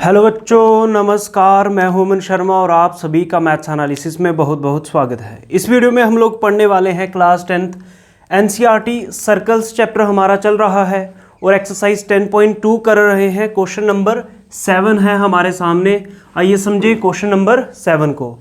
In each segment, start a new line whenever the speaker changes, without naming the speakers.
Hello बच्चों, नमस्कार। मैं होमन शर्मा और आप सभी का मैथ्स एनालिसिस में बहुत बहुत स्वागत है। इस वीडियो में हम लोग पढ़ने वाले हैं class 10th NCERT circles chapter हमारा चल रहा है और एक्सरसाइज 10.2 कर रहे हैं। क्वेश्चन नंबर 7 है हमारे सामने। आइए समझिए क्वेश्चन नंबर 7 को।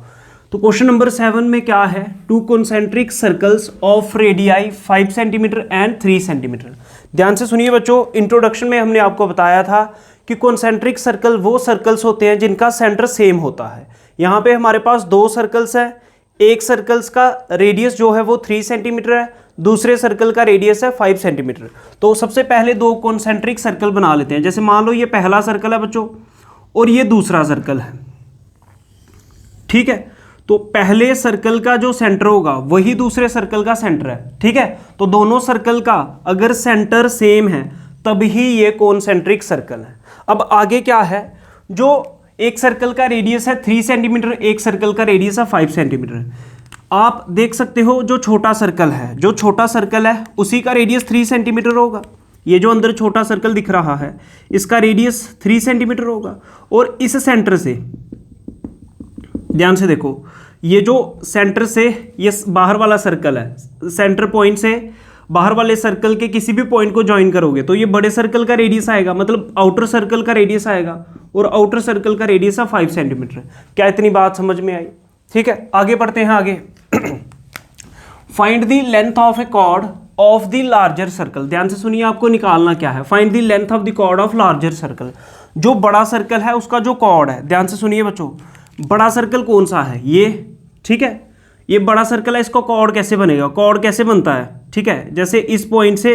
तो क्वेश्चन नंबर 7 में क्या है? To concentric circles of radii 5 centimetre and 3 centimetre. ध्यान से सुनिए बच्चों, इंट्रोडक्शन में हमने आपको बताया था कि कॉन्सेंट्रिक सर्कल वो सर्कल्स होते हैं जिनका सेंटर सेम होता है। यहाँ पे हमारे पास दो सर्कल्स हैं। एक सर्कल्स का रेडियस जो है वो 3 सेंटीमीटर है, दूसरे सर्कल का रेडियस है 5 सेंटीमीटर। तो सबसे पहले दो कॉन्सेंट्रिक सर्कल बना लेते हैं। जैसे मान लो ये पहला सर्कल है बच्चों और ये दूसरा सर्कल है, ठीक है। तो पहले सर्कल का जो सेंटर होगा वही दूसरे सर्कल का सेंटर है, ठीक है। तो दोनों सर्कल का अगर सेंटर सेम है तभी ये कॉन्सेंट्रिक सर्कल है। अब आगे क्या है? जो एक सर्कल का रेडियस है 3 सेंटीमीटर, एक सर्कल का रेडियस है 5 सेंटीमीटर। आप देख सकते हो जो छोटा सर्कल है उसी का रेडियस 3 सेंटीमीटर होगा। ये जो अंदर छोटा सर्कल दिख रहा है इसका रेडियस 3 सेंटीमीटर होगा। और इस सेंटर से ध्यान से देखो, ये जो सेंटर से ये बाहर वाला सर्कल है, सेंटर पॉइंट से बाहर वाले सर्कल के किसी भी पॉइंट को ज्वाइन करोगे तो ये बड़े सर्कल का रेडियस आएगा, मतलब आउटर सर्कल का रेडियस आएगा और आउटर सर्कल का रेडियस है 5 सेंटीमीटर। क्या इतनी बात समझ में आई? ठीक है, आगे बढ़ते हैं। आगे find the length of a chord of the larger circle. ध्यान से सुनिए, आपको निकालना क्या है? Find the length of the chord of larger circle. जो बड़ा सर्कल है उसका जो कॉर्ड है, ध्यान से सुनिए बच्चों, बड़ा सर्कल कौन सा है? ये, ठीक है। ये बड़ा सर्कल है, इसका कॉर्ड कैसे बनेगा? कॉर्ड कैसे बनता है? ठीक है, जैसे इस पॉइंट से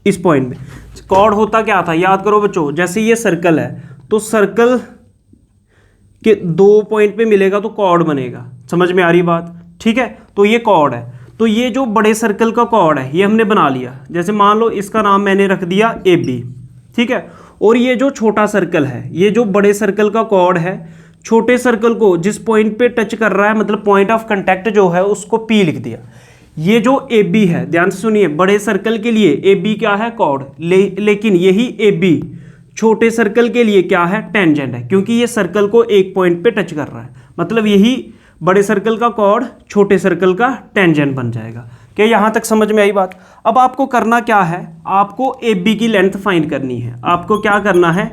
इस पॉइंट में कॉर्ड होता क्या था? याद करो बच्चों, जैसे ये सर्कल है तो सर्कल के दो पॉइंट पे मिलेगा तो कॉर्ड बनेगा। समझ में आ रही बात? ठीक है, तो ये कॉर्ड है। तो ये जो बड़े सर्कल का कॉर्ड है ये हमने बना लिया। जैसे मान लो इसका नाम मैंने रख दिया AB, ठीक है। और ये जो छोटा सर्कल है, ये जो बड़े सर्कल का कॉर्ड है, छोटे सर्कल को जिस पॉइंट पे टच कर रहा है, मतलब पॉइंट ऑफ कांटेक्ट जो है उसको P लिख दिया। ये जो AB है, ध्यान से सुनिए, बड़े सर्कल के लिए AB क्या है? कॉर्ड। लेकिन यही AB छोटे सर्कल के लिए क्या है? टेंजेंट है, क्योंकि ये सर्कल को एक पॉइंट पे टच कर रहा है। मतलब यही बड़े सर्कल का कॉर्ड छोटे सर्कल का टेंजेंट बन जाएगा। क्या यहां तक समझ में आई बात? अब आपको करना क्या है? आपको AB की लेंथ फाइंड करनी है। आपको क्या करना है?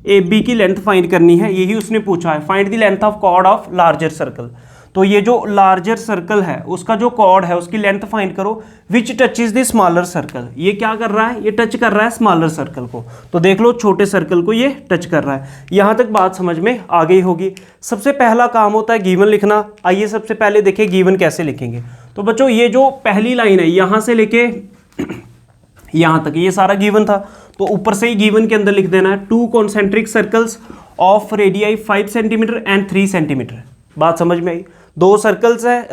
AB की लेंथ फाइंड करनी है। यही उसने पूछा है, find the length of chord of larger circle. तो ये जो लार्जर सर्कल है उसका जो कॉर्ड है उसकी लेंथ फाइंड करो, विच टचेज द स्मॉलर सर्कल। ये क्या कर रहा है? ये टच कर रहा है स्मॉलर सर्कल को। तो देख लो, छोटे सर्कल को ये टच कर रहा है। यहां तक बात समझ में आ गई होगी। सबसे पहला काम होता है गिवन लिखना। आइए सबसे पहले देखें गिवन कैसे लिखेंगे। तो बच्चों, ये जो पहली लाइन है यहां से लेके यहां तक ये सारा गिवन था, तो ऊपर से ही गिवन के अंदर लिख देना है to concentric circles of radii 5 centimetre and 3 centimetre. बात समझ में आई? दो सर्कल्स है,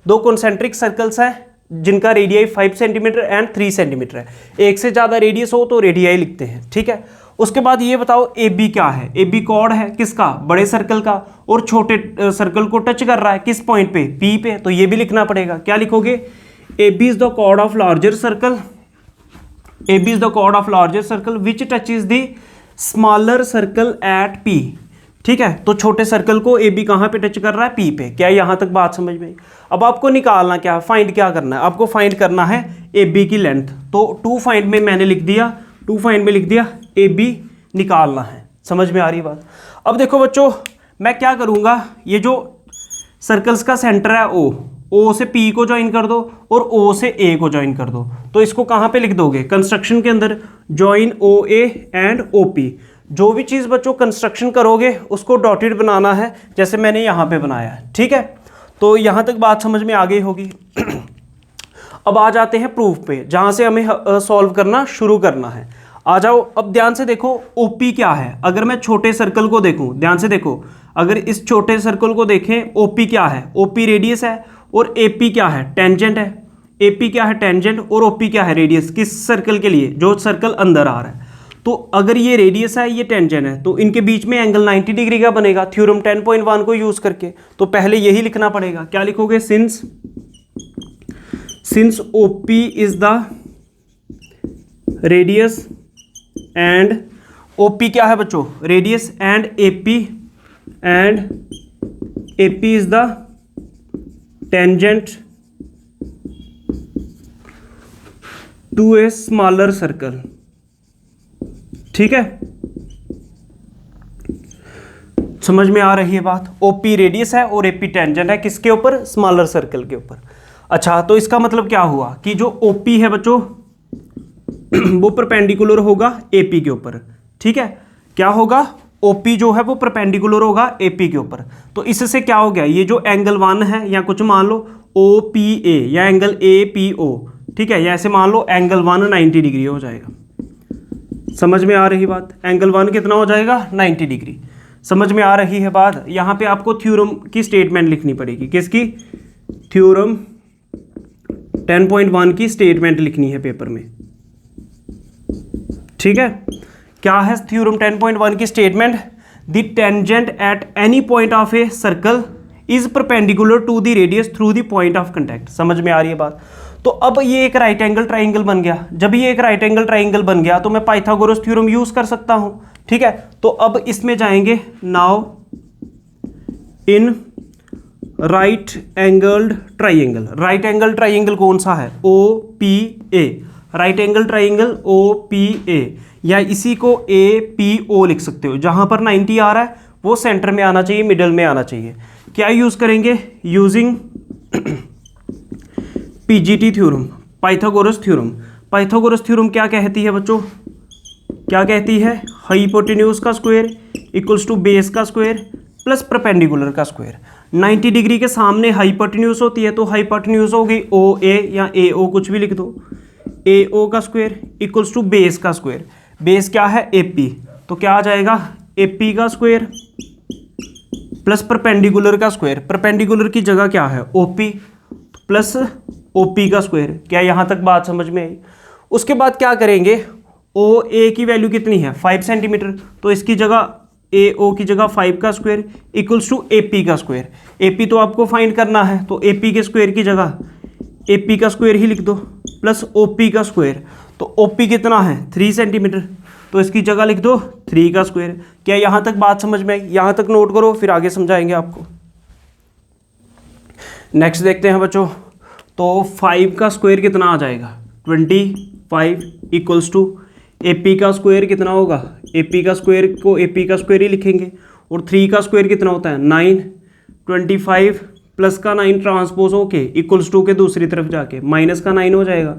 दो कॉन्सेंट्रिक सर्कल्स हैं जिनका रेडियाई 5 सेंटीमीटर एंड 3 सेंटीमीटर है। एक से ज़्यादा रेडियस हो तो रेडियाई लिखते हैं, ठीक है। उसके बाद ये बताओ AB क्या है? AB कॉर्ड है किसका? बड़े सर्कल का। और छोटे सर्कल को टच कर रहा है किस पॉइंट पे? P पे। तो ये भी लिखना पड़ेगा। क्या लिखोगे? AB is the chord of larger circle, AB is the chord of larger circle which touches the smaller circle at P। ठीक है, तो छोटे सर्कल को AB कहाँ पे टच कर रहा है? P पे। क्या यहाँ तक बात समझ में आई? अब आपको निकालना क्या है? फाइंड क्या करना है? आपको फाइंड करना है AB की लेंथ। तो टू फाइंड में मैंने लिख दिया, टू फाइंड में लिख दिया AB निकालना है। समझ में आ रही बात? अब देखो बच्चों, मैं क्या करूँगा, ये जो सर्कल्स का सेंटर है O से P को ज्वाइन कर दो और O से A को ज्वाइन कर दो। तो इसको कहाँ पे लिख दोगे? कंस्ट्रक्शन के अंदर ज्वाइन OA एंड OP। जो भी चीज़ बच्चों कंस्ट्रक्शन करोगे उसको डॉटेड बनाना है, जैसे मैंने यहाँ पे बनाया है, ठीक है। तो यहाँ तक बात समझ में आ गई होगी। अब आ जाते हैं प्रूफ पे, जहाँ से हमें सॉल्व करना शुरू करना है। आ जाओ, अब ध्यान से देखो OP क्या है। अगर मैं छोटे सर्कल को देखूँ, ध्यान से देखो, अगर इस छोटे सर्कल को देखें, OP क्या है? OP रेडियस है और AP क्या है? टेंजेंट है। AP क्या है? टेंजेंट। और OP क्या है? रेडियस। किस सर्कल के लिए? जो सर्कल अंदर आ रहा है। तो अगर ये रेडियस है, ये टेंजेंट है, तो इनके बीच में एंगल 90 डिग्री का बनेगा थ्योरम 10.1 को यूज करके। तो पहले यही लिखना पड़ेगा। क्या लिखोगे? Since OP is the radius and OP क्या है बच्चों, radius, and AP is the tangent to a smaller circle. ठीक है, समझ में आ रही है बात। ओपी रेडियस है और एपी टेंजेंट है, किसके ऊपर, स्मॉलर सर्कल के ऊपर। अच्छा, तो इसका मतलब क्या हुआ कि जो ओपी है बच्चों वो परपेंडिकुलर होगा एपी के ऊपर। ठीक है, क्या होगा, ओपी जो है वो परपेंडिकुलर होगा एपी के ऊपर। तो इससे क्या हो गया, ये जो एंगल 1 है या कुछ मान लो OPA या एंगल APO, ठीक है, या ऐसे मान लो एंगल 1 90 डिग्री हो जाएगा। समझ में आ रही बात, एंगल 1 कितना हो जाएगा, 90 डिग्री। समझ में आ रही है बात। यहाँ पे आपको थ्योरम की स्टेटमेंट लिखनी पड़ेगी, किसकी, थ्योरम 10.1 की स्टेटमेंट लिखनी है पेपर में। ठीक है, क्या है थ्योरम 10.1 की statement, the tangent at any point of a circle is perpendicular to the radius through the point of contact. समझ में आ रही है बात। तो अब ये एक राइट एंगल ट्राइंगल बन गया। जब ये एक राइट एंगल ट्राइंगल बन गया तो मैं पाइथागोरस थ्योरम यूज कर सकता हूं। ठीक है, तो अब इसमें जाएंगे, now in right angled triangle. Right angle triangle कौन सा है, OPA, right angle triangle OPA, या इसी को APO लिख सकते हो। जहां पर 90 आ रहा है वो सेंटर में आना चाहिए, मिडल में आना चाहिए। क्या यूज करेंगे, using PGT theorem, Pythagoras theorem. Pythagoras theorem क्या कहती है बच्चों, क्या कहती है, हाइपोटेन्यूज का स्क्वायर इक्वल्स टू बेस का स्क्वायर प्लस परपेंडिकुलर का स्क्वायर। 90 डिग्री के सामने हाइपोटेन्यूज होती है, तो हाइपोटेन्यूज होगी OA या AO, कुछ भी लिख दो। AO का स्क्वायर इक्वल्स टू बेस का स्क्वायर। बेस क्या है, AP, तो क्या आ जाएगा, AP का स्क्वायर प्लस परपेंडिकुलर का स्क्वायर। परपेंडिकुलर की जगह क्या है, OP, प्लस OP का स्क्वायर। क्या यहाँ तक बात समझ में आई। उसके बाद क्या करेंगे, OA की वैल्यू कितनी है, 5 सेंटीमीटर, तो इसकी जगह AO की जगह 5 का स्क्वायर इक्वल्स टू AP का स्क्वायर। AP तो आपको फाइंड करना है, तो AP के स्क्वायर की जगह AP का स्क्वायर ही लिख दो प्लस OP का स्क्वायर। तो OP कितना है, 3 सेंटीमीटर, तो इसकी जगह लिख दो 3 का स्क्वायर। क्या यहाँ तक बात समझ में आई, यहाँ तक नोट करो, फिर आगे समझाएंगे आपको। नेक्स्ट देखते हैं बच्चों, तो 5 का स्क्वायर कितना आ जाएगा, 25 इक्वल्स टू AP का स्क्वायर कितना होगा, AP का स्क्वायर को AP का स्क्वायर ही लिखेंगे, और 3 का स्क्वायर कितना होता है 9, 25 प्लस का 9 ट्रांसपोज होके इक्वल्स टू के दूसरी तरफ जाके माइनस का 9 हो जाएगा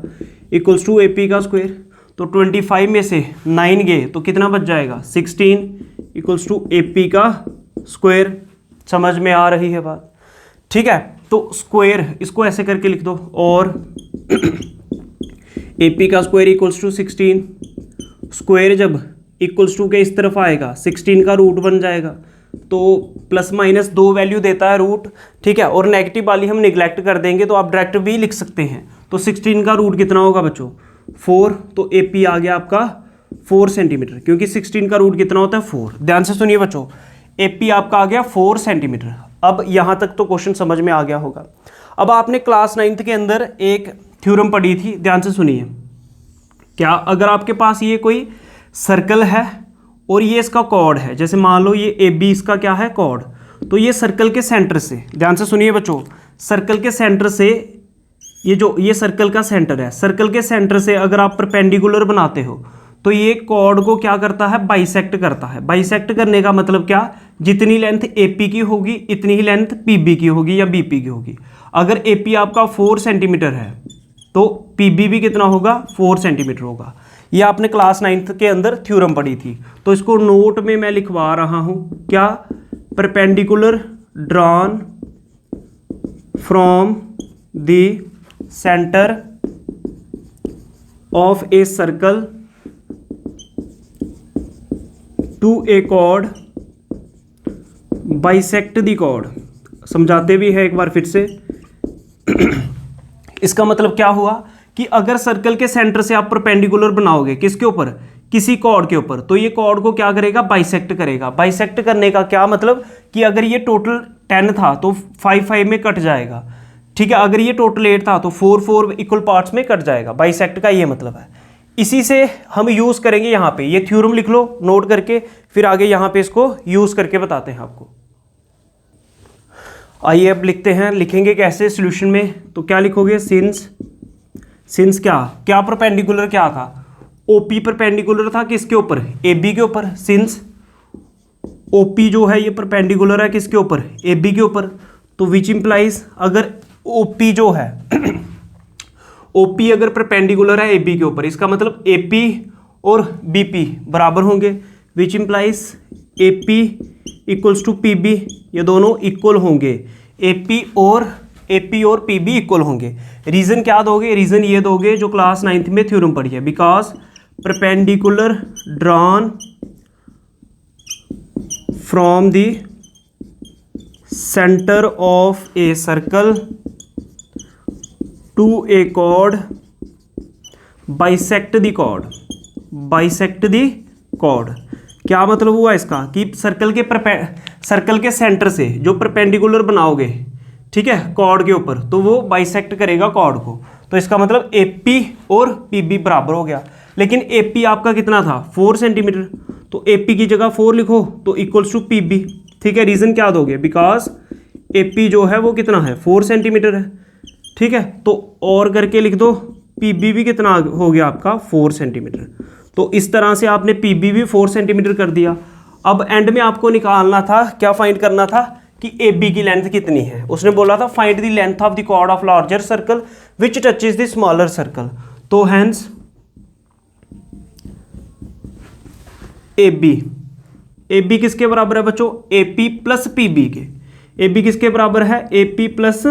इक्वल्स टू AP का स्क्वायर। तो 25 में से 9 गए तो कितना बच जाएगा, 16 इक्वल्स टू AP का स्क्वायर। समझ में आ रही है बात। ठीक है, तो स्क्वायर इसको ऐसे करके लिख दो, और AP का स्क्वायर इक्वल्स टू 16, स्क्वायर जब इक्वल्स टू के इस तरफ आएगा 16 का रूट बन जाएगा, तो प्लस माइनस 2 वैल्यू देता है रूट। ठीक है, और नेगेटिव वाली हम निगलेक्ट कर देंगे, तो आप डायरेक्ट भी लिख सकते हैं। तो 16 का रूट कितना होगा बच्चों, 4, तो AP आ गया आपका 4 सेंटीमीटर, क्योंकि 16 का रूट कितना होता है 4। ध्यान से सुनिए बच्चों, AP आपका आ गया 4 सेंटीमीटर। अब यहाँ तक तो क्वेश्चन समझ में आ गया होगा। अब आपने क्लास 9th के अंदर एक थ्योरम पढ़ी थी, ध्यान से सुनिए। क्या, अगर आपके पास ये कोई सर्कल है और ये इसका कॉर्ड है, जैसे मान लो ये AB इसका क्या है, कॉर्ड, तो ये सर्कल के सेंटर से, ध्यान से सुनिए बच्चों, सर्कल के सेंटर से, ये सर्कल का सेंटर है, सर्कल के सेंटर से अगर आप परपेंडिकुलर बनाते हो तो ये कॉर्ड को क्या करता है, बाइसेक्ट करता है। बाइसेक्ट करने का मतलब क्या, जितनी लेंथ AP की होगी इतनी ही लेंथ PB की होगी या BP की होगी। अगर AP आपका 4 सेंटीमीटर है तो PB भी कितना होगा, 4 सेंटीमीटर होगा। ये आपने क्लास 9th के अंदर थ्योरम पढ़ी थी, तो इसको नोट में मैं लिखवा रहा हूं, क्या, perpendicular drawn from the centre of a circle to a chord bisect the chord. समझाते भी है एक बार फिर से। इसका मतलब क्या हुआ कि अगर सर्कल के सेंटर से आप परपेंडिकुलर बनाओगे किसके ऊपर, किसी कॉर्ड के ऊपर, तो ये कॉर्ड को क्या करेगा, बाइसेक्ट करेगा। बाइसेक्ट करने का क्या मतलब कि अगर ये टोटल 10 था तो 5 में कट जाएगा। ठीक है, अगर ये टोटल 8 था तो 4 इक्वल पार्ट्स में कट जाएगा। बाइसेक्ट का ये मतलब है। इसी से हम यूज़ करेंगे यहाँ पे, ये थ्योरम लिख लो नोट करके, फिर आगे यहाँ पे इसको यूज़ करके बताते हैं आपको। आइए अब लिखते हैं, लिखेंगे कैसे सॉल्यूशन में, तो क्या लिखोगे, सिंस क्या परपेंडिकुलर क्या था, ओपी परपेंडिकुलर था किसके ऊपर, AB के ऊपर, सिंस OP जो है ये परपेंडिकुलर है किसके ऊपर, AB के ऊपर, तो विच इंप्लाइज अगर OP जो है OP अगर परपेंडिकुलर है AB के ऊपर, इसका मतलब AP और BP बराबर होंगे, which implies AP equals to PB, ये दोनों इक्वल होंगे, AP और PB इक्वल होंगे। रीज़न क्या दोगे, रीज़न ये दोगे जो क्लास 9th में थ्योरम पढ़ी है, because perpendicular drawn from the centre of a circle to a chord bisect the chord. क्या मतलब हुआ इसका कि सर्कल के सेंटर से जो परपेंडिकुलर बनाओगे, ठीक है, कॉर्ड के ऊपर, तो वो बाइसेक्ट करेगा कॉर्ड को, तो इसका मतलब AP और PB बराबर हो गया। लेकिन AP आपका कितना था, 4 सेंटीमीटर, तो AP की जगह 4 लिखो तो इक्वल्स टू PB, ठीक है। रीज़न क्या दोगे, बिकॉज AP जो है वो कितना है, 4 सेंटीमीटर है, ठीक है, तो और करके लिख दो, PB भी कितना हो गया आपका, 4 सेंटीमीटर। तो इस तरह से आपने PB भी 4 सेंटीमीटर कर दिया। अब एंड में आपको निकालना था, क्या फाइंड करना था कि AB की लेंथ कितनी है। उसने बोला था find the length of the chord of larger circle which touches the smaller circle, तो हेंस AB किसके बराबर है बच्चों, AP प्लस PB के, AB किसके बराबर है, AP प्लस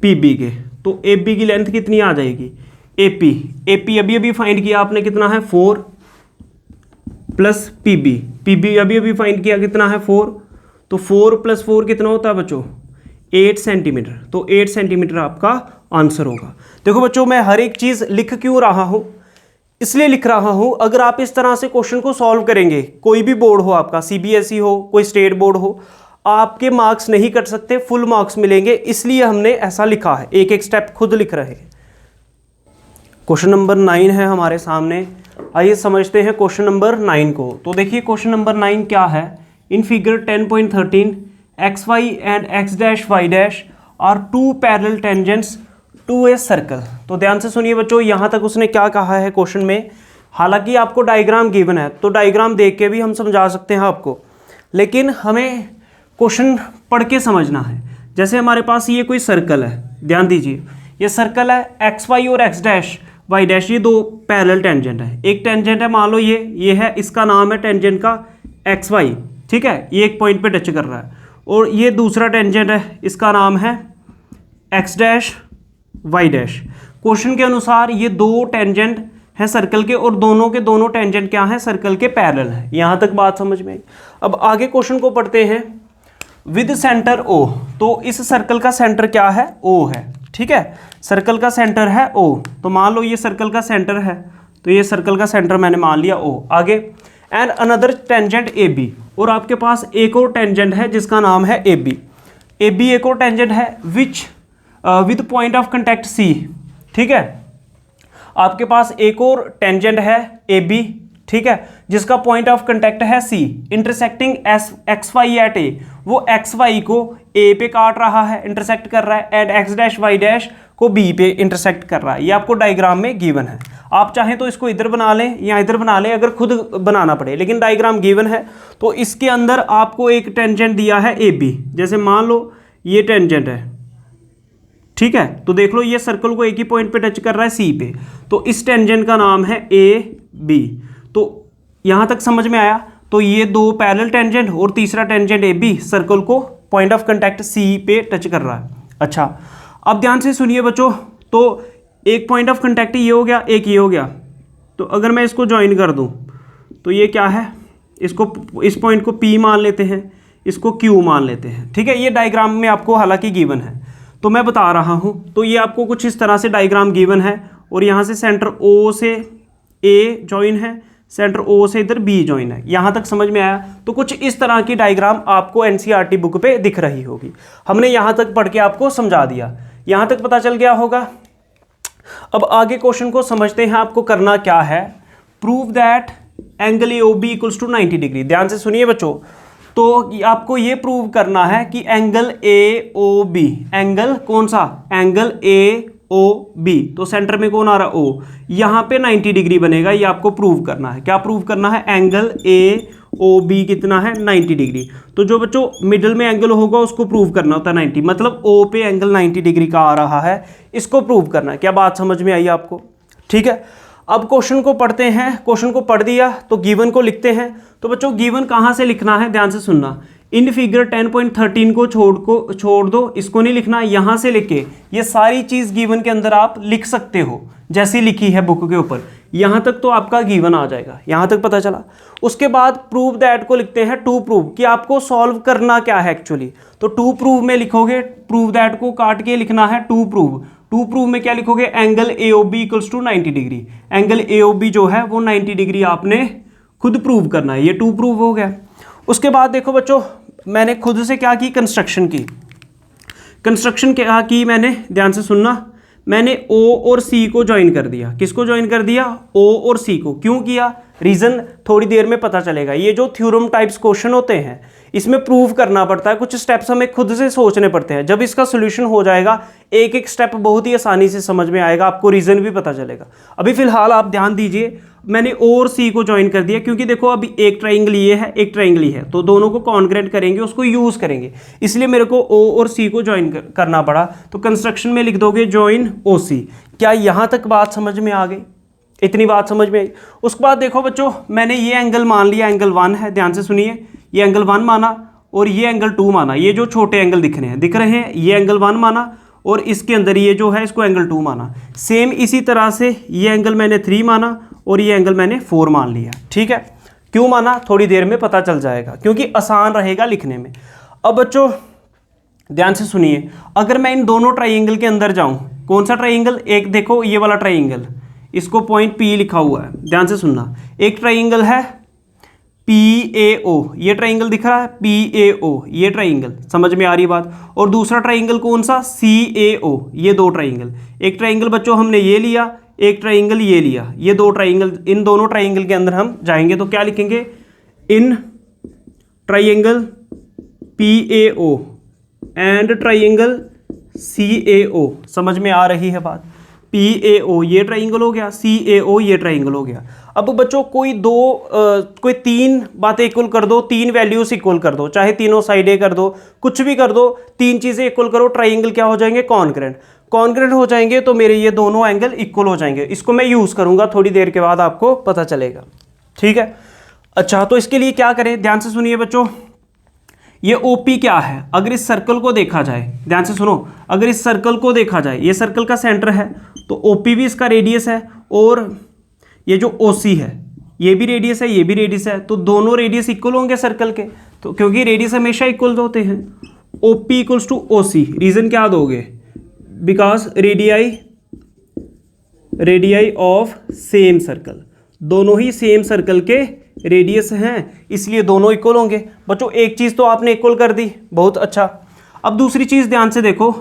PB के, तो AB की लेंथ कितनी आ जाएगी, AP अभी अभी फाइंड किया आपने, कितना है 4 प्लस PB अभी अभी फाइंड किया, कितना है 4, तो 4 प्लस 4 कितना होता है बच्चों, 8 सेंटीमीटर, तो 8 सेंटीमीटर आपका आंसर होगा। देखो बच्चों मैं हर एक चीज़ लिख क्यों रहा हूँ, इसलिए लिख रहा हूँ, अगर आप इस तरह से क्वेश्चन को सॉल्व करेंगे, कोई भी बोर्ड हो आपका, CBSE हो, कोई स्टेट बोर्ड हो, आपके मार्क्स नहीं कट सकते, फुल मार्क्स मिलेंगे, इसलिए हमने ऐसा लिखा है, एक एक स्टेप खुद लिख रहे हैं। क्वेश्चन नंबर 9 है हमारे सामने, आइए समझते हैं क्वेश्चन नंबर 9 को। तो देखिए क्वेश्चन नंबर 9 क्या है, in figure 10.13 xy and x dash y dash are two parallel tangents to a circle. तो ध्यान से सुनिए बच्चों, यहाँ तक उसने क्या कहा है क्वेश्चन में, हालांकि आपको डायग्राम गिवन है तो डायग्राम देख के भी हम समझा सकते हैं आपको, लेकिन हमें क्वेश्चन पढ़ के समझना है। जैसे हमारे पास ये कोई सर्कल है, ध्यान दीजिए, ये सर्कल है, XY और x डैश y डैश ये दो पैरेलल टेंजेंट है। एक टेंजेंट है, मान लो ये है, इसका नाम है टेंजेंट का XY, ठीक है, ये एक पॉइंट पे टच कर रहा है, और ये दूसरा टेंजेंट है, इसका नाम है x dash y dash. Question के अनुसार ये दो टेंजेंट हैं सर्कल के, और दोनों के दोनों टेंजेंट क्या हैं, सर्कल के पैरेलल है। यहाँ तक बात समझ में आई। अब आगे क्वेश्चन को पढ़ते हैं। विद सेंटर O, तो इस सर्कल का सेंटर क्या है, O है, ठीक है, सर्कल का सेंटर है O। तो मान लो ये सर्कल का सेंटर है, तो ये सर्कल का सेंटर मैंने मान लिया O। आगे एंड अनदर टेंजेंट AB, और आपके पास एक और टेंजेंट है जिसका नाम है AB एक और टेंजेंट है which with point of contact C, ठीक है, आपके पास एक और टेंजेंट है AB, ठीक है, जिसका पॉइंट ऑफ कांटेक्ट है C, intersecting XY at A, वो XY को A पे काट रहा है, इंटरसेक्ट कर रहा है, and X dash Y dash को B पे इंटरसेक्ट कर रहा है। ये आपको डायग्राम में गिवन है, आप चाहें तो इसको इधर बना लें या इधर बना लें, अगर खुद बनाना पड़े, लेकिन डायग्राम गिवन है। तो इसके अंदर आपको एक टेंजेंट दिया है AB, जैसे मान लो ये टेंजेंट है, ठीक है, तो देख लो ये सर्कल को एक ही पॉइंट पे टच कर रहा है C पे, तो इस टेंजेंट का नाम है AB। तो यहां तक समझ में आया। तो ये दो पैरेलल टेंजेंट और तीसरा टेंजेंट AB सर्कल को पॉइंट ऑफ कांटेक्ट C पे टच कर रहा है। अच्छा, अब ध्यान से सुनिए बच्चों, तो एक पॉइंट ऑफ कांटेक्ट ये हो गया, एक ये हो गया, तो अगर मैं इसको ज्वाइन कर दूं तो ये क्या है, इसको इस पॉइंट को P मान लेते हैं, इसको Q मान लेते हैं, ठीक है। ये डायग्राम में आपको हालांकि गिवन है, तो मैं बता रहा हूं, तो ये आपको कुछ इस तरह से डायग्राम गिवन है, और यहाँ से सेंटर O से A जॉइन है, सेंटर O से इधर B जॉइन है। यहाँ तक समझ में आया। तो कुछ इस तरह की डायग्राम आपको NCERT बुक पे दिख रही होगी। हमने यहाँ तक पढ़ के आपको समझा दिया, यहाँ तक पता चल गया होगा। अब आगे क्वेश्चन को समझते हैं। आपको करना क्या है, prove that angle A O B equals to 90 degree. ध्यान से सुनिए बच्चों, तो आपको ये प्रूव करना है कि angle A O B, angle कौन सा, एंगल ए ओ बी, तो सेंटर में कौन आ रहा, ओ, यहाँ पे 90 डिग्री बनेगा। ये आपको प्रूव करना है। क्या प्रूव करना है, एंगल ए ओ बी कितना है, 90 डिग्री। तो जो बच्चों मिडिल में एंगल होगा उसको प्रूव करना होता है 90, मतलब ओ पे एंगल 90 डिग्री का आ रहा है, इसको प्रूव करना है। क्या बात समझ में आई आपको? ठीक है, अब क्वेश्चन को पढ़ते हैं। क्वेश्चन को पढ़ दिया तो गिवन को लिखते हैं। तो बच्चों गिवन कहाँ से लिखना है, ध्यान से सुनना। इन फिगर 10.13 को छोड़ दो, इसको नहीं लिखना, यहाँ से लेके ये सारी चीज़ गिवन के अंदर आप लिख सकते हो जैसी लिखी है बुक के ऊपर। यहाँ तक तो आपका गिवन आ जाएगा, यहाँ तक पता चला। उसके बाद प्रूव दैट को लिखते हैं टू प्रूव, कि आपको सॉल्व करना क्या है एक्चुअली। तो टू प्रूव में लिखोगे, प्रूव दैट को काट के लिखना है टू प्रूव। टू प्रूव में क्या लिखोगे, angle A O B equals to 90 degree. Angle A O B जो है वो 90 डिग्री आपने खुद प्रूव करना है। ये टू प्रूव हो गया। उसके बाद देखो बच्चों, मैंने खुद से क्या की, कंस्ट्रक्शन की। कंस्ट्रक्शन क्या की मैंने, ध्यान से सुनना। मैंने ओ और सी को ज्वाइन कर दिया। किसको ज्वाइन कर दिया, ओ और सी को। क्यों किया, रीजन थोड़ी देर में पता चलेगा। ये जो थ्योरम टाइप्स क्वेश्चन होते हैं इसमें प्रूव करना पड़ता है, कुछ स्टेप्स हमें खुद से सोचने पड़ते हैं। जब इसका सोल्यूशन हो जाएगा एक एक स्टेप बहुत ही आसानी से समझ में आएगा, आपको रीजन भी पता चलेगा। अभी फिलहाल आप ध्यान दीजिए, मैंने ओ और सी को ज्वाइन कर दिया क्योंकि देखो अभी एक ट्राइंगल ये है, एक ट्राइंगल ये है, तो दोनों को कॉन्ग्रेट करेंगे, उसको यूज करेंगे, इसलिए मेरे को ओ और सी को ज्वाइन करना पड़ा। तो कंस्ट्रक्शन में लिख दोगे ज्वाइन ओ सी। क्या यहाँ तक बात समझ में आ गई? इतनी बात समझ में आई। उसके बाद देखो बच्चों, मैंने ये एंगल मान लिया, एंगल 1 है, ध्यान से सुनिए। ये एंगल 1 माना और ये एंगल 2 माना। ये जो छोटे एंगल दिख रहे हैं ये एंगल 1 माना और इसके अंदर ये जो है इसको एंगल 2 माना। सेम इसी तरह से ये एंगल मैंने 3 माना और ये एंगल मैंने 4 मान लिया। ठीक है, क्यों माना थोड़ी देर में पता चल जाएगा, क्योंकि आसान रहेगा लिखने में। अब बच्चों ध्यान से सुनिए, अगर मैं इन दोनों ट्राइंगल के अंदर जाऊं, कौन सा ट्राइंगल, एक देखो ये वाला ट्राइंगल, इसको पॉइंट पी लिखा हुआ है, ध्यान से सुनना। एक ट्राइंगल है PAO, ये ट्राइंगल दिख रहा है PAO, ये ट्राइंगल, समझ में आ रही बात। और दूसरा ट्राइंगल कौन सा, CAO, ये दो ट्राइंगल। एक ट्राइंगल बच्चों हमने ये लिया, एक ट्राइंगल ये लिया, ये दो ट्राइंगल, इन दोनों ट्राइंगल के अंदर हम जाएंगे तो क्या लिखेंगे, in triangle PAO and triangle CAO। समझ में आ रही है बात। PAO ये ट्राइंगल हो गया, CAO ये ट्राइंगल हो गया। अब बच्चों कोई तीन बातें इक्वल कर दो, तीन वैल्यूज इक्वल कर दो, चाहे तीनों साइडें कर दो, कुछ भी कर दो, तीन चीज़ें इक्वल करो, ट्राइंगल क्या हो जाएंगे, कॉन्ग्रेंट। कॉन्ग्रेंट हो जाएंगे तो मेरे ये दोनों एंगल इक्वल हो जाएंगे। इसको मैं यूज़ करूँगा, थोड़ी देर के बाद आपको पता चलेगा। ठीक है, अच्छा तो इसके लिए क्या करें, ध्यान से सुनिए बच्चों। ये OP क्या है, अगर इस सर्कल को देखा जाए, ध्यान से सुनो, अगर इस सर्कल को देखा जाए, ये सर्कल का सेंटर है तो OP भी इसका रेडियस है, और ये जो OC है ये भी रेडियस है, ये भी रेडियस है, तो दोनों रेडियस इक्वल होंगे सर्कल के, तो क्योंकि रेडियस हमेशा इक्वल होते हैं। OP equals to OC, reason क्या दोगे, because radii of same circle, दोनों ही सेम सर्कल के रेडियस हैं, इसलिए दोनों इक्वल होंगे। बच्चों एक चीज़ तो आपने इक्वल कर दी, बहुत अच्छा। अब दूसरी चीज़ ध्यान से देखो,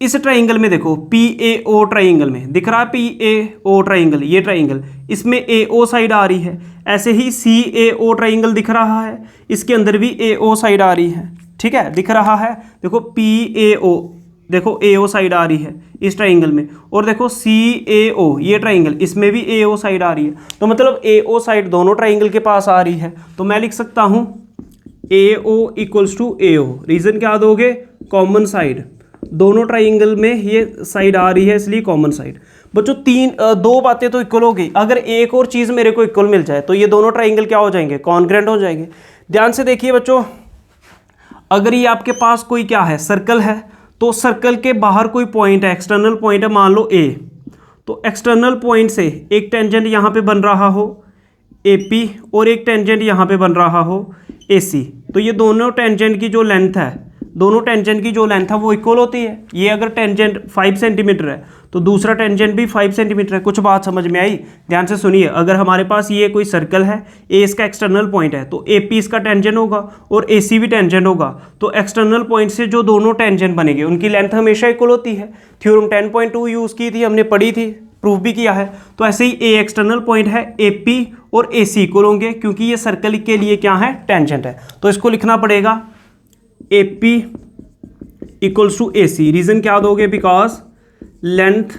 इस ट्राइंगल में देखो, PAO ट्राइंगल में दिख रहा है PAO ट्राइंगल, ये ट्राइंगल, इसमें AO साइड आ रही है। ऐसे ही CAO ट्राइंगल दिख रहा है, इसके अंदर भी AO साइड आ रही है। ठीक है, दिख रहा है, देखो PAO, देखो AO साइड आ रही है इस ट्राइंगल में, और देखो CAO ये ट्राइंगल, इसमें भी AO साइड आ रही है। तो मतलब AO साइड दोनों ट्राइंगल के पास आ रही है, तो मैं लिख सकता हूँ AO equals to AO। Reason क्या दोगे, कॉमन साइड, दोनों ट्राइंगल में ये साइड आ रही है इसलिए कॉमन साइड। बच्चों दो बातें तो इक्वल हो गई, अगर एक और चीज़ मेरे को इक्वल मिल जाए तो ये दोनों ट्राइंगल क्या हो जाएंगे, कॉन्ग्रेंट हो जाएंगे। ध्यान से देखिए बच्चों, अगर ये आपके पास कोई क्या है, सर्कल है, तो सर्कल के बाहर कोई पॉइंट है, एक्सटर्नल पॉइंट है, मान लो A, तो एक्सटर्नल पॉइंट से एक टेंजेंट यहाँ पे बन रहा हो AP, और एक टेंजेंट यहाँ पे बन रहा हो AC, तो ये दोनों टेंजेंट की जो लेंथ है, दोनों टेंजेंट की जो लेंथ है वो इक्वल होती है। ये अगर टेंजेंट 5 सेंटीमीटर है तो दूसरा टेंजेंट भी 5 सेंटीमीटर है। कुछ बात समझ में आई? ध्यान से सुनिए, अगर हमारे पास ये कोई सर्कल है, ए इसका एक्सटर्नल पॉइंट है, तो ए पी इसका टेंजेंट होगा और ए सी भी टेंजेंट होगा, तो एक्सटर्नल पॉइंट से जो दोनों टेंजेंट बनेंगे उनकी लेंथ हमेशा इक्वल होती है। थ्योरम 10.2 यूज़ की थी, हमने पढ़ी थी, प्रूफ भी किया है। तो ऐसे ही ए एक्सटर्नल पॉइंट है, ए पी और ए सी इक्वल होंगे क्योंकि ये सर्कल के लिए क्या है? टेंजेंट है। तो इसको लिखना पड़ेगा A P equals to A C. Reason क्या दोगे? Because length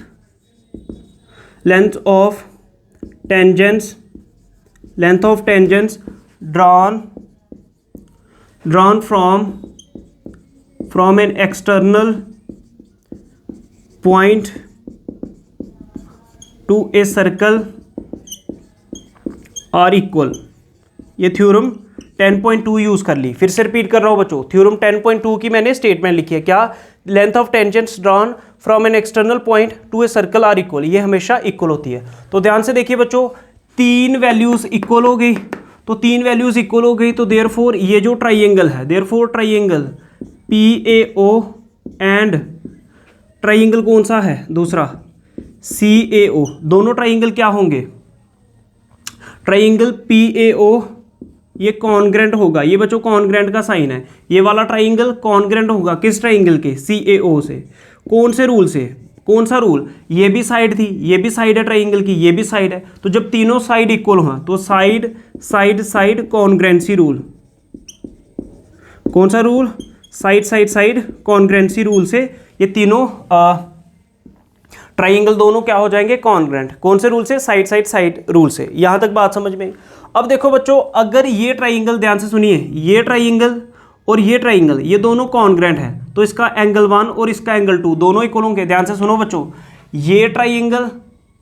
of tangents drawn from an external point to a circle are equal। ये थ्योरम 10.2 यूज कर ली। फिर से रिपीट कर रहा हूं बच्चों, थ्योरम 10.2 की मैंने स्टेटमेंट लिखी है। क्या? Length of tangents drawn from an external point to a circle are equal. ये हमेशा इक्वल होती है। तो ध्यान से देखिए बच्चों, 3 वैल्यूज इक्वल हो गई, तो 3 वैल्यूज इक्वल हो गई, तो देयरफॉर ये जो ट्राइंगल है, therefore triangle PAO and triangle कौन सा है? दूसरा CAO, दोनों ट्राइंगल क्या होंगे? ट्राइंगल PAO ये कॉन्ग्रेंट होगा। ये बच्चों कॉन्ग्रेंट का साइन है। ये वाला ट्राइंगल कॉन्ग्रेंट होगा किस ट्राइंगल के? CAO से। कौन से रूल से? कौन सा रूल? ये भी साइड थी, ये भी साइड है ट्राइंगल की, ये भी साइड है, तो जब तीनों साइड इक्वल हो तो साइड साइड साइड कॉन्ग्रेंसी रूल। कौन सा rule? Side side side कॉन्ग्रेंसी rule से ये तीनों ट्राइंगल दोनों क्या हो जाएंगे? कॉन्ग्रेंट। कौन से रूल से? साइड साइड साइड रूल से। यहां तक बात समझ में आई? अब देखो बच्चों, अगर ये ट्राइंगल, ध्यान से सुनिए, ये ट्राइंगल और ये ट्राइंगल ये दोनों कॉन्ग्रेंट है, तो इसका एंगल 1 और इसका एंगल 2 दोनों इक्वल होंगे। ध्यान से सुनो बच्चों, ये ट्राइंगल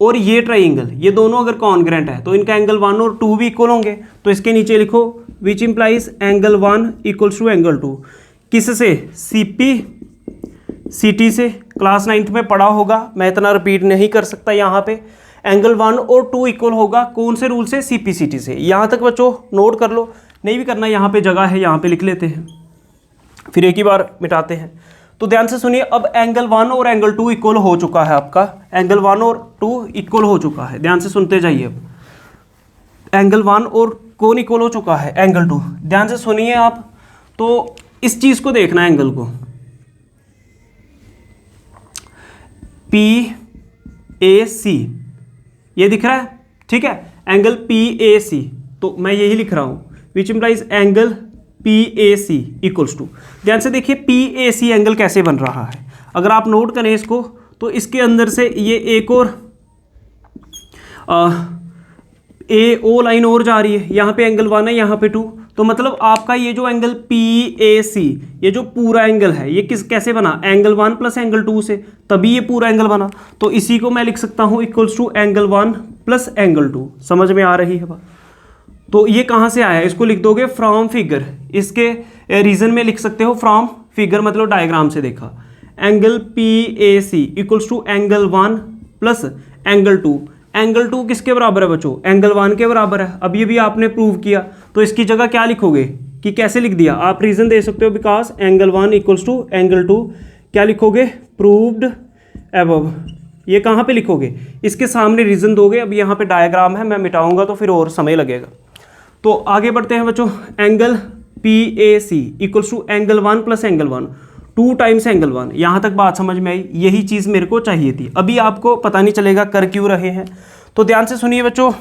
और ये ट्राइंगल ये दोनों अगर कॉन्ग्रेंट है तो इनका एंगल 1 और 2 भी इक्वल होंगे। तो इसके नीचे लिखो which implies angle 1 equals to angle 2। किससे? CP CT से। क्लास 9th में पढ़ा होगा, मैं इतना रिपीट नहीं कर सकता यहाँ पे। एंगल 1 और 2 इक्वल होगा कौन से रूल से? CP CT से। यहाँ तक बच्चों नोट कर लो, नहीं भी करना यहाँ पे जगह है, यहाँ पे लिख लेते हैं, फिर एक ही बार मिटाते हैं। तो ध्यान से सुनिए, अब एंगल 1 और एंगल 2 इक्वल हो चुका है आपका। एंगल 1 और 2 इक्वल हो चुका है। ध्यान से सुनते जाइए। अब एंगल 1 और कौन इक्वल हो चुका है? एंगल 2। ध्यान से सुनिए आप, तो इस चीज को देखना, एंगल को PAC ये दिख रहा है, ठीक है? एंगल PAC, तो मैं यही लिख रहा हूं, which implies angle PAC equals to. ध्यान से देखिए PAC एंगल कैसे बन रहा है। अगर आप नोट करें इसको, तो इसके अंदर से ये एक और AO लाइन और जा रही है। यहाँ पे एंगल 1 है, यहाँ पे 2, तो मतलब आपका ये जो एंगल PAC ये जो पूरा एंगल है ये कैसे बना? एंगल 1 प्लस एंगल 2 से, तभी ये पूरा एंगल बना। तो इसी को मैं लिख सकता हूँ equals to angle 1 plus angle 2। समझ में आ रही है बात? तो ये कहाँ से आया? इसको लिख दोगे फ्रॉम फिगर। इसके रीजन में लिख सकते हो फ्रॉम फिगर, मतलब डायग्राम से देखा। Angle PAC equals to angle 1 plus angle 2। Angle 2 किसके बराबर है बच्चों? एंगल 1 के बराबर है। अब ये भी आपने प्रूव किया, तो इसकी जगह क्या लिखोगे? कि कैसे लिख दिया? आप रीजन दे सकते हो, because angle 1 equals to angle 2। क्या लिखोगे? Proved above. ये कहाँ पे लिखोगे? इसके सामने रीजन दोगे। अब यहाँ पे डायग्राम है, मैं मिटाऊंगा तो फिर और समय लगेगा। तो आगे बढ़ते हैं बच्चों। Angle PAC equals to angle 1 plus angle 1, 2 times angle 1। यहाँ तक बात समझ में आई? यही चीज़ मेरे को चाहिए थी। अभी आपको पता नहीं चलेगा कर क्यों रहे हैं। तो ध्यान से सुनिए बच्चों,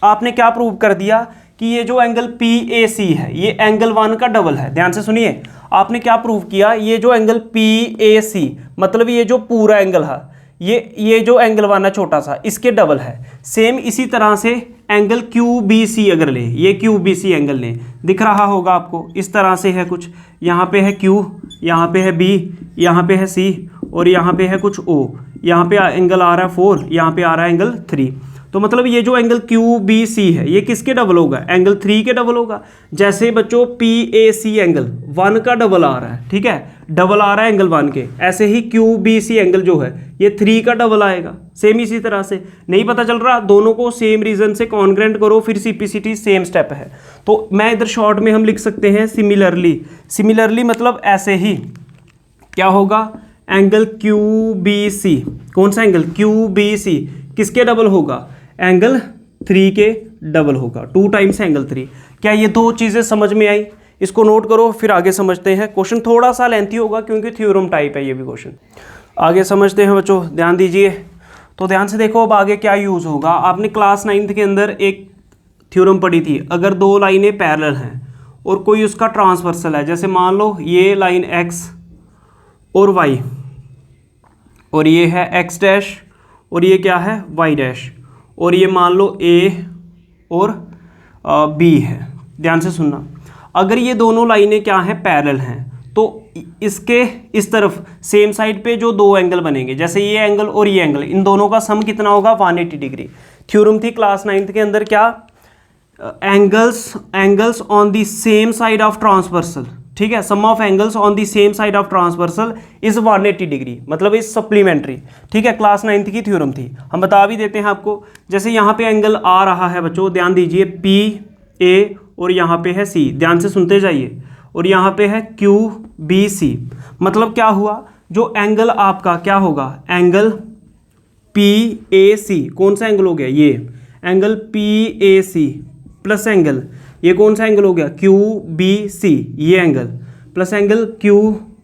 आपने क्या प्रूव कर दिया कि ये जो एंगल PAC है ये एंगल 1 का डबल है। ध्यान से सुनिए, आपने क्या प्रूव किया? ये जो एंगल PAC मतलब ये जो पूरा एंगल है, ये जो एंगल 1 है छोटा सा, इसके डबल है। सेम इसी तरह से एंगल QBC अगर ले, ये QBC एंगल ले, दिख रहा होगा आपको, इस तरह से है कुछ। यहाँ पे है Q, यहाँ पे है B, यहाँ पे है C और यहाँ पे है कुछ O। यहाँ पे एंगल आ रहा है 4, यहाँ पे आ रहा है एंगल 3। तो मतलब ये जो एंगल QBC है ये किसके डबल होगा? एंगल 3 के डबल होगा। जैसे बच्चों PAC एंगल 1 का डबल आ रहा है, ठीक है, डबल आ रहा है एंगल 1 के, ऐसे ही QBC एंगल जो है ये 3 का डबल आएगा। सेम इसी तरह से। नहीं पता चल रहा? दोनों को सेम रीजन से कॉन्ग्रेंट करो, फिर CPCT सेम स्टेप है। तो मैं इधर शॉर्ट में हम लिख सकते हैं सिमिलरली। सिमिलरली मतलब ऐसे ही, क्या होगा, एंगल क्यू बी सी। कौन सा एंगल, क्यू बी सी किसके डबल होगा, एंगल 3 के डबल होगा, 2 टाइम्स एंगल 3। क्या ये दो चीज़ें समझ में आई? इसको नोट करो, फिर आगे समझते हैं। क्वेश्चन थोड़ा सा लेंथी होगा क्योंकि थ्योरम टाइप है ये भी क्वेश्चन। आगे समझते हैं बच्चों, ध्यान दीजिए। तो ध्यान से देखो अब आगे क्या यूज़ होगा। आपने क्लास 9th के अंदर एक थ्योरम पढ़ी थी, अगर दो लाइनें पैरेलल हैं और कोई उसका ट्रांसवर्सल है, जैसे मान लो ये लाइन x और y और ये है x डैश और ये क्या है y डैश, और ये मान लो a और b है। ध्यान से सुनना, अगर ये दोनों लाइनें क्या हैं, पैरेलल हैं, तो इसके इस तरफ सेम साइड पे जो दो एंगल बनेंगे, जैसे ये एंगल और ये एंगल, इन दोनों का सम कितना होगा, 180 डिग्री। थ्योरम थी क्लास 9th के अंदर क्या, angles on the same side of transversal, ठीक है, sum of angles on the same side of transversal is 180 degree, मतलब इज सप्लीमेंट्री। ठीक है, क्लास 9th की थ्योरम थी। हम बता भी देते हैं आपको, जैसे यहाँ पे एंगल आ रहा है बच्चों, ध्यान दीजिए, पी ए और यहाँ पे है सी, ध्यान से सुनते जाइए, और यहाँ पे है क्यू बी सी। मतलब क्या हुआ, जो एंगल आपका क्या होगा, एंगल पी ए सी, कौन सा एंगल हो गया, ये angle P A C plus angle, ये कौन सा एंगल हो गया, क्यू बी सी, ये angle plus angle Q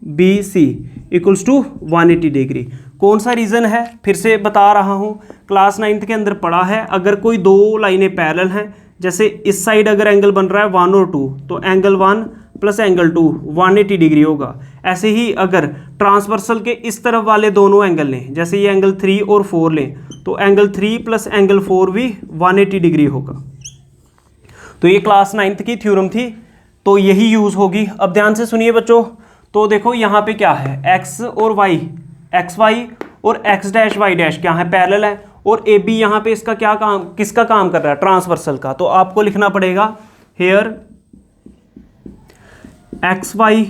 B C equals to 180 degree. कौन सा रीज़न है, फिर से बता रहा हूँ, क्लास 9th के अंदर पढ़ा है, अगर कोई दो लाइनें पैरेलल हैं, जैसे इस साइड अगर एंगल बन रहा है 1 और 2, तो एंगल 1 प्लस एंगल 2 180 डिग्री होगा। ऐसे ही अगर ट्रांसवर्सल के इस तरफ वाले दोनों एंगल लें, जैसे ये एंगल 3 और 4 लें, तो एंगल 3 प्लस एंगल 4 भी 180 डिग्री होगा। तो ये क्लास 9th की थ्योरम थी, तो यही यूज़ होगी। अब ध्यान से सुनिए बच्चों, तो देखो यहाँ पे क्या है, एक्स और वाई, एक्स वाई और एक्स डैश वाई डैश क्या है, पैरेलल है, और ए बी यहाँ पे इसका क्या काम, किसका काम कर रहा है, ट्रांसवर्सल का। तो आपको लिखना पड़ेगा हेयर एक्स वाई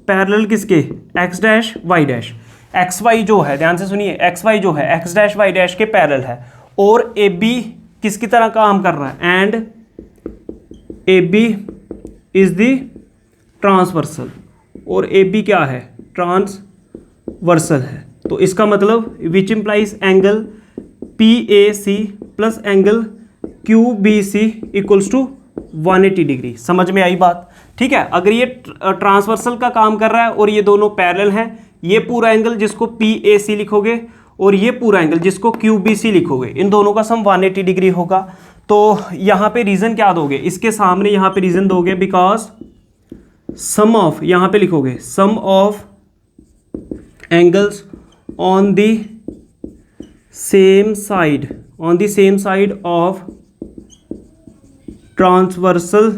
पैरेलल किसके, X dash Y dash. X Y जो है, ध्यान से सुनिए, एक्स वाई जो है एक्स डैश वाई डैश के पैरेलल है, और ए बी किसकी तरह काम कर रहा है, and A B is the transversal, और ए बी क्या है, ट्रांसवर्सल है। तो इसका मतलब which implies angle P A C plus angle Q B C equals to 180 degree. समझ में आई बात? ठीक है, अगर ये ट्रांसवर्सल का काम कर रहा है और ये दोनों पैरेलल हैं, ये पूरा एंगल जिसको पी ए सी लिखोगे और ये पूरा एंगल जिसको क्यू बी सी लिखोगे, इन दोनों का सम 180 डिग्री होगा। तो यहाँ पे रीज़न क्या दोगे, इसके सामने यहाँ पे रीज़न दोगे, बिकॉज सम ऑफ, यहाँ पे लिखोगे sum of angles on the same side, on the same side of transversal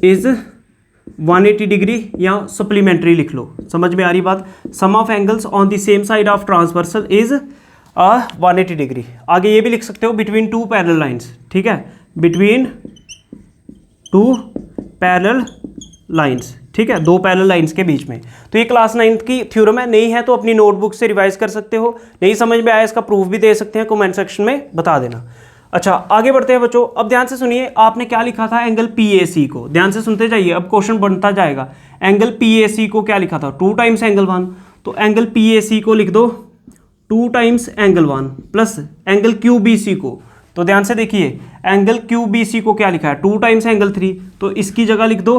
is 180 degree, या सप्लीमेंट्री लिख लो। समझ में आ रही बात? Sum of angles on the same side of transversal is 180 degree. आगे ये भी लिख सकते हो बिटवीन टू पैरेलल लाइंस, ठीक है, बिटवीन टू पैरेलल लाइंस, ठीक है, दो पैरेलल लाइंस के बीच में। तो ये क्लास 9th की थ्योरम है, नहीं है तो अपनी नोटबुक से रिवाइज कर सकते हो, नहीं समझ में आया इसका प्रूफ भी दे सकते हैं, कमेंट सेक्शन में बता देना। अच्छा, आगे बढ़ते हैं बच्चों। अब ध्यान से सुनिए, आपने क्या लिखा था, एंगल पी ए सी को, ध्यान से सुनते जाइए, अब क्वेश्चन बनता जाएगा। एंगल पी ए सी को क्या लिखा था, 2 टाइम्स एंगल 1, तो एंगल पी ए सी को लिख दो 2 times angle 1 plus angle Q B C को, तो ध्यान से देखिए, एंगल क्यू बी सी को क्या लिखा है, 2 टाइम्स एंगल 3, तो इसकी जगह लिख दो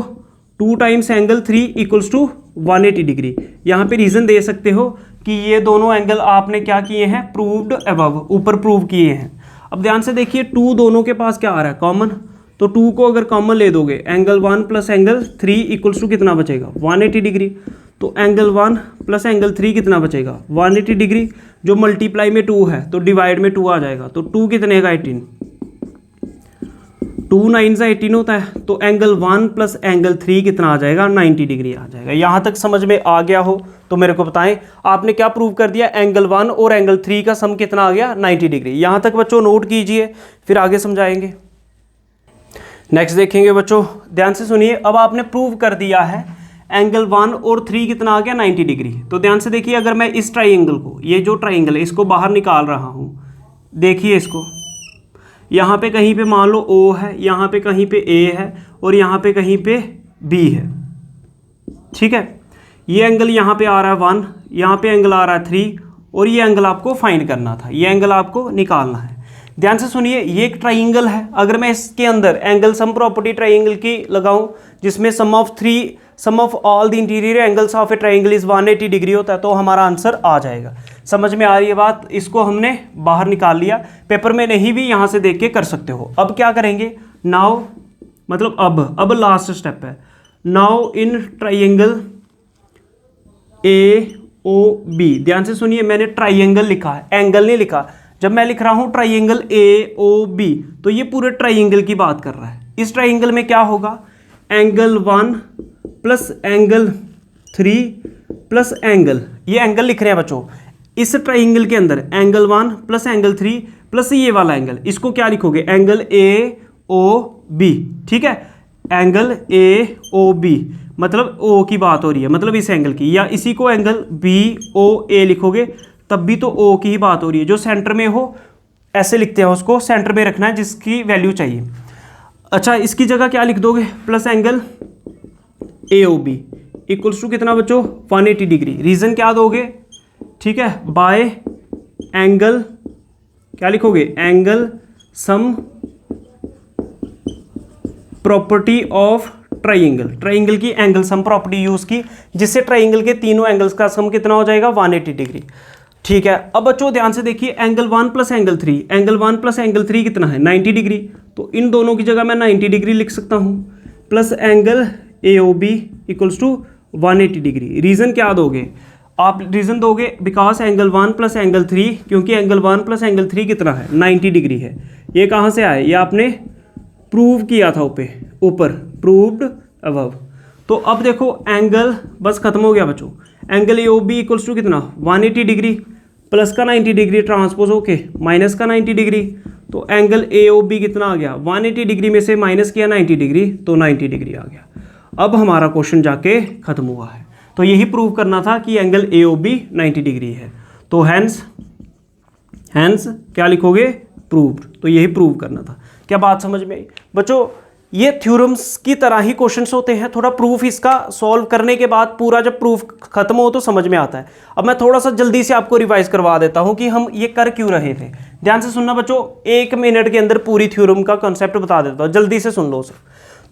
2 times angle 3 equals to 180 degree. यहाँ पे रीज़न दे सकते हो कि ये दोनों एंगल आपने क्या किए हैं, प्रूव्ड अबव, ऊपर प्रूव किए हैं। अब ध्यान से देखिए, 2 दोनों के पास क्या आ रहा है, कॉमन, तो 2 को अगर कॉमन ले दोगे, angle 1 plus angle 3 equals to कितना बचेगा, 180 डिग्री। तो एंगल 1 प्लस एंगल 3 कितना बचेगा, 180 डिग्री, जो मल्टीप्लाई में 2 है तो डिवाइड में 2 आ जाएगा, तो 2 कितने का 18, 2 9 से 18 होता है, तो एंगल 1 प्लस एंगल 3 कितना आ जाएगा, 90 डिग्री आ जाएगा। यहाँ तक समझ में आ गया हो तो मेरे को बताएं, आपने क्या प्रूव कर दिया, एंगल 1 और एंगल 3 का सम कितना आ गया, 90 डिग्री। यहाँ तक बच्चों नोट कीजिए, फिर आगे समझाएंगे। नेक्स्ट देखेंगे बच्चों, ध्यान से सुनिए, अब आपने प्रूव कर दिया है एंगल 1 और 3 कितना आ गया, 90 डिग्री। तो ध्यान से देखिए, अगर मैं इस ट्राइंगल को, ये जो ट्राइंगल है, इसको बाहर निकाल रहा हूँ, देखिए इसको, यहाँ पे कहीं पे मान लो O है, यहाँ पे कहीं पे A है, और यहाँ पे कहीं पे B है, ठीक है। ये एंगल यहाँ पे आ रहा है 1, यहाँ पे एंगल आ रहा है 3, और ये एंगल आपको फाइंड करना था, ये एंगल आपको निकालना है। ध्यान से सुनिए, ये एक ट्राइंगल है। अगर मैं इसके अंदर एंगल सम प्रॉपर्टी ट्राइंगल की लगाऊं, जिसमें sum of all the interior angles of a triangle is 180 degree होता है, तो हमारा आंसर आ जाएगा। समझ में आ रही है बात? इसको हमने बाहर निकाल लिया, पेपर में नहीं भी यहाँ से देख के कर सकते हो। अब क्या करेंगे, नाउ मतलब अब लास्ट स्टेप है। Now in triangle A O B, ध्यान से सुनिए, मैंने ट्राइंगल लिखा है, एंगल नहीं लिखा। जब मैं लिख रहा हूं ट्राइंगल ए ओ बी, तो ये पूरे ट्राइंगल की बात कर रहा है। इस ट्राइंगल में क्या होगा, angle 1 plus angle 3 plus angle, ये एंगल लिख रहे हैं बच्चों। इस ट्राइंगल के अंदर एंगल 1 प्लस एंगल 3 प्लस ये वाला एंगल, इसको क्या लिखोगे, एंगल ए ओ बी। ठीक है, एंगल ए ओ बी मतलब ओ की बात हो रही है, मतलब इस एंगल की, या इसी को एंगल बी ओ ए लिखोगे तब भी तो ओ की ही बात हो रही है। जो सेंटर में हो ऐसे लिखते हैं, उसको सेंटर में रखना है जिसकी वैल्यू चाहिए। अच्छा, इसकी जगह क्या लिख दोगे, plus angle A O B equals to कितना बच्चों, 180 डिग्री। रीजन क्या दोगे, ठीक है, बाय एंगल, क्या लिखोगे, angle sum property of triangle. Triangle की एंगल सम प्रॉपर्टी यूज की, जिससे ट्राइंगल के तीनों एंगल्स का सम कितना हो जाएगा, 180 डिग्री। ठीक है, अब बच्चों ध्यान से देखिए, angle 1 plus angle 3, angle 1 plus angle 3 कितना है, 90 डिग्री। तो इन दोनों की जगह मैं 90 डिग्री लिख सकता हूँ, plus angle A O B equals to 180 degree. Reason क्या दोगे आप, रीज़न दोगे बिकॉज एंगल 1 प्लस एंगल 3, क्योंकि एंगल 1 प्लस एंगल 3 कितना है, 90 डिग्री है। ये कहाँ से आए, ये आपने प्रूव किया था ऊपर, प्रूव्ड अबव। तो अब देखो एंगल बस खत्म हो गया बच्चों, angle A O B equals to कितना, 180 डिग्री, प्लस का 90 डिग्री ट्रांसपोज होके माइनस का 90 डिग्री। तो एंगल ए ओ बी कितना आ गया, 180 डिग्री में से माइनस किया 90 डिग्री, तो 90 डिग्री आ गया। अब हमारा क्वेश्चन जाके खत्म हुआ है। तो यही प्रूव करना था कि angle A O B 90 degree है। तो हैंस क्या लिखोगे, प्रूव्ड। तो यही प्रूव करना था। क्या बात समझ में आई बच्चों? ये थ्योरम्स की तरह ही क्वेश्चंस होते हैं। थोड़ा प्रूफ इसका सॉल्व करने के बाद पूरा जब प्रूफ खत्म हो तो समझ में आता है। अब मैं थोड़ा सा जल्दी से आपको रिवाइज करवा देता हूं कि हम ये कर क्यों रहे थे। ध्यान से सुनना बच्चों, 1 मिनट के अंदर पूरी थ्योरम का कॉन्सेप्ट बता देता हूं, जल्दी से सुन लो उसे।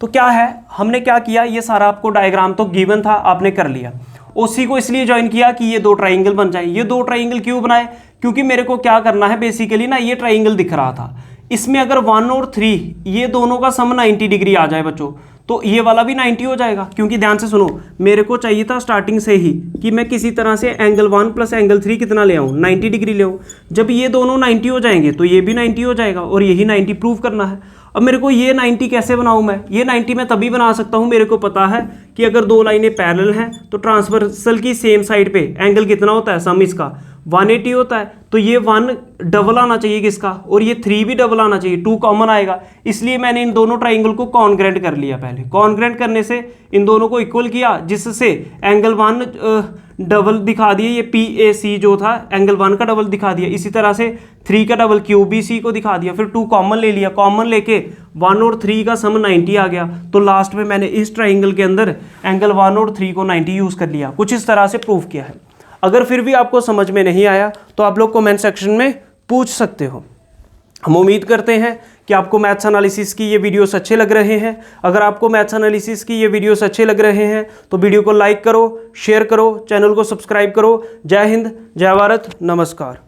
तो क्या है, हमने क्या किया, ये सारा आपको डायग्राम तो गिवन था, आपने कर लिया। ओसी को इसलिए ज्वाइन किया कि ये 2 ट्राइंगल बन जाए। ये 2 ट्राइंगल क्यों बनाए, क्योंकि मेरे को क्या करना है बेसिकली ना, ये ट्राइंगल दिख रहा था, इसमें अगर 1 और 3 ये दोनों का सम 90 डिग्री आ जाए बच्चों, तो ये वाला भी 90 हो जाएगा। क्योंकि ध्यान से सुनो, मेरे को चाहिए था स्टार्टिंग से ही कि मैं किसी तरह से एंगल 1 प्लस एंगल 3 कितना ले आऊँ, 90 डिग्री ले आऊँ। जब ये दोनों 90 हो जाएंगे तो ये भी 90 हो जाएगा, और यही 90 प्रूव करना है। अब मेरे को ये 90 कैसे बनाऊँ मैं, ये 90 मैं तभी बना सकता हूँ, मेरे को पता है कि अगर 2 लाइनें पैरेलल हैं तो ट्रांसवर्सल की सेम साइड पे एंगल कितना होता है, सम इसका 180 होता है। तो ये 1 डबल आना चाहिए किसका, और ये 3 भी डबल आना चाहिए, 2 कॉमन आएगा। इसलिए मैंने इन दोनों ट्राइंगल को कॉन्ग्रेंट कर लिया। पहले कॉन्ग्रेंट करने से इन दोनों को इक्वल किया, जिससे एंगल 1 डबल दिखा दिए, ये PAC जो था एंगल 1 का डबल दिखा दिया। इसी तरह से 3 का डबल QBC को दिखा दिया। फिर 2 कॉमन ले लिया, कॉमन लेके 1 और 3 का सम 90 आ गया। तो लास्ट में मैंने इस ट्राइंगल के अंदर एंगल 1 और 3 को 90 यूज़ कर लिया। कुछ इस तरह से प्रूफ किया है। अगर फिर भी आपको समझ में नहीं आया तो आप लोग कमेंट सेक्शन में पूछ सकते हो। हम उम्मीद करते हैं कि आपको मैथ्स एनालिसिस की ये वीडियोस अच्छे लग रहे हैं। अगर आपको मैथ्स एनालिसिस की ये वीडियोस अच्छे लग रहे हैं तो वीडियो को लाइक करो, शेयर करो, चैनल को सब्सक्राइब करो। जय हिंद, जय भारत, नमस्कार।